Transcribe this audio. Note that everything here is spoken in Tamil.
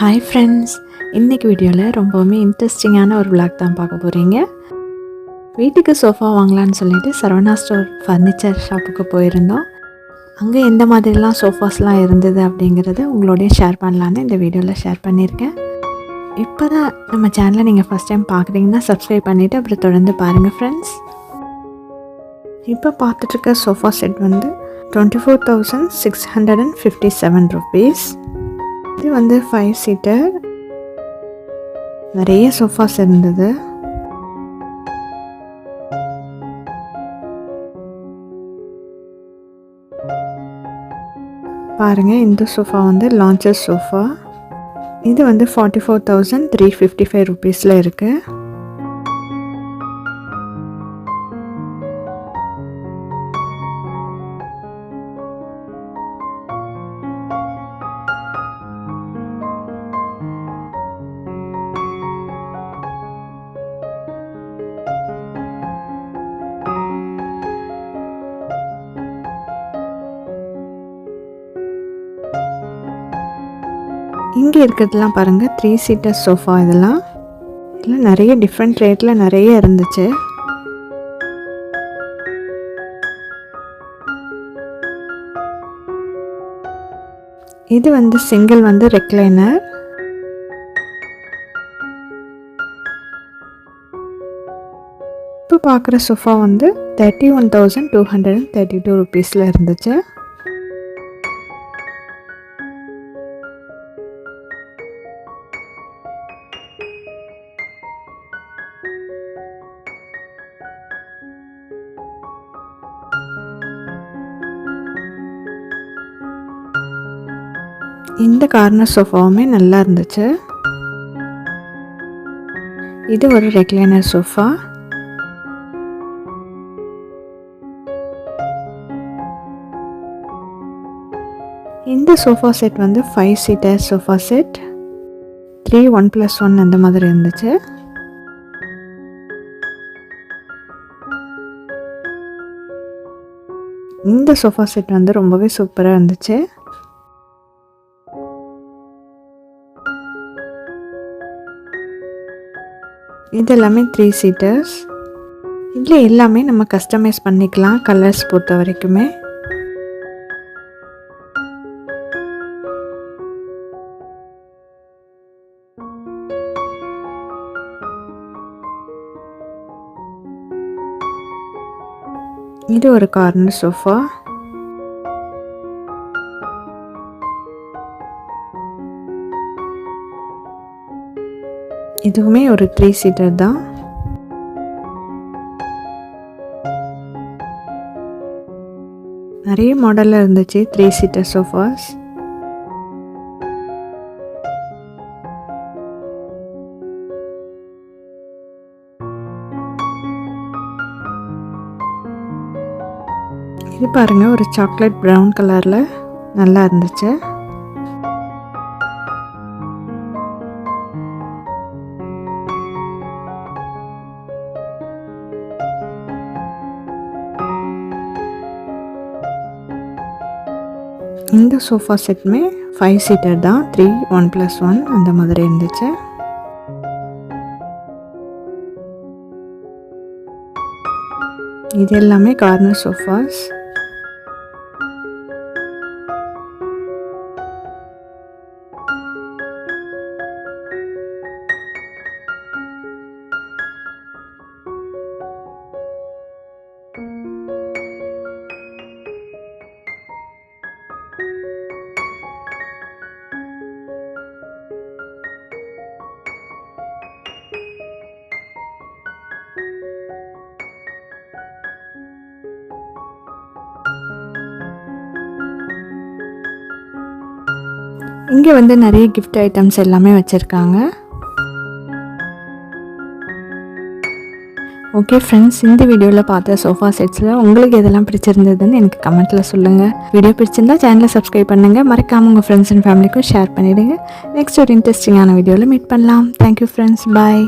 ஹாய் ஃப்ரெண்ட்ஸ், இன்றைக்கி வீடியோவில் ரொம்பவுமே இன்ட்ரெஸ்டிங்கான ஒரு vlog தான் பார்க்க போகிறீங்க. வீட்டுக்கு சோஃபா வாங்கலான்னு சொல்லிட்டு சரவணா ஸ்டோர் ஃபர்னிச்சர் ஷாப்புக்கு போயிருந்தோம். அங்கே எந்த மாதிரிலாம் சோஃபாஸ்லாம் இருந்தது அப்படிங்கிறத உங்களோடய ஷேர் பண்ணலான்னு இந்த வீடியோவில் ஷேர் பண்ணியிருக்கேன். இப்போ தான் நம்ம சேனலை நீங்கள் ஃபஸ்ட் டைம் பார்க்குறீங்கன்னா சப்ஸ்கிரைப் பண்ணிவிட்டு அப்புறம் தொடர்ந்து பாருங்கள் ஃப்ரெண்ட்ஸ். இப்போ பார்த்துட்ருக்க சோஃபா செட் வந்து 24,657 rupees. இது வந்து 5 சீட்டர். நிறைய சோஃபாஸ் இருந்தது. பாருங்கள், இந்த சோஃபா வந்து லான்ச்சர் சோஃபா. இது வந்து 44,355 rupeesல இருக்குது. இங்கே இருக்கிறதுலாம் பாருங்கள், 3 சீட்டர் சோஃபா. இதெல்லாம் நிறைய டிஃப்ரெண்ட் ரேட்டில் நிறைய இருந்துச்சு. இது வந்து சிங்கிள் வந்து ரெக்லைனர். இப்போ பார்க்குற சோஃபா வந்து 31,232 rupeesல இருந்துச்சு. இந்த கார்னர் சோஃபாவுமே நல்லா இருந்துச்சு. இது ஒரு ரெக்லைனர் சோஃபா. இந்த சோஃபா செட் வந்து 5 சீட்டர் சோஃபா செட். 3 1+1 அந்த மாதிரி இருந்துச்சு. இந்த சோஃபா செட் வந்து ரொம்பவே சூப்பராக இருந்துச்சு. இது எல்லாமே 3 சீட்டர்ஸ். இதில் எல்லாமே நம்ம கஸ்டமைஸ் பண்ணிக்கலாம், கலர்ஸ் பொறுத்த வரைக்குமே. இது ஒரு கார்னர் சோஃபா. இதுவுமே ஒரு 3 சீட்டர் தான். நிறைய மாடலில் இருந்துச்சு 3 சீட்டர் சோஃபாஸ். இது பாருங்கள், ஒரு சாக்லேட் ப்ரௌன் கலரில் நல்லா இருந்துச்சு. இந்த சோஃபா செட்டுமே 5 சீட்டர் தான். 3 1+1 அந்த மாதிரி இருந்துச்சு. இது எல்லாமே கார்னர் சோஃபாஸ். இங்கே வந்து நிறைய கிஃப்ட் ஐட்டம்ஸ் எல்லாமே வச்சுருக்காங்க. ஓகே ஃப்ரெண்ட்ஸ், இந்த வீடியோவில் பார்த்த சோஃபா செட்ஸில் உங்களுக்கு எதெல்லாம் பிடிச்சிருந்ததுன்னு எனக்கு கமெண்ட்டில் சொல்லுங்கள். வீடியோ பிடிச்சிருந்தா சேனலை சப்ஸ்கிரைப் பண்ணுங்கள். மறக்காமல் உங்கள் ஃப்ரெண்ட்ஸ் அண்ட் ஃபேமிலிக்கும் ஷேர் பண்ணிவிடுங்க. நெக்ஸ்ட் ஒரு இன்ட்ரெஸ்டிங்கான வீடியோவில் மீட் பண்ணலாம். தேங்க்யூ ஃப்ரெண்ட்ஸ், பாய்.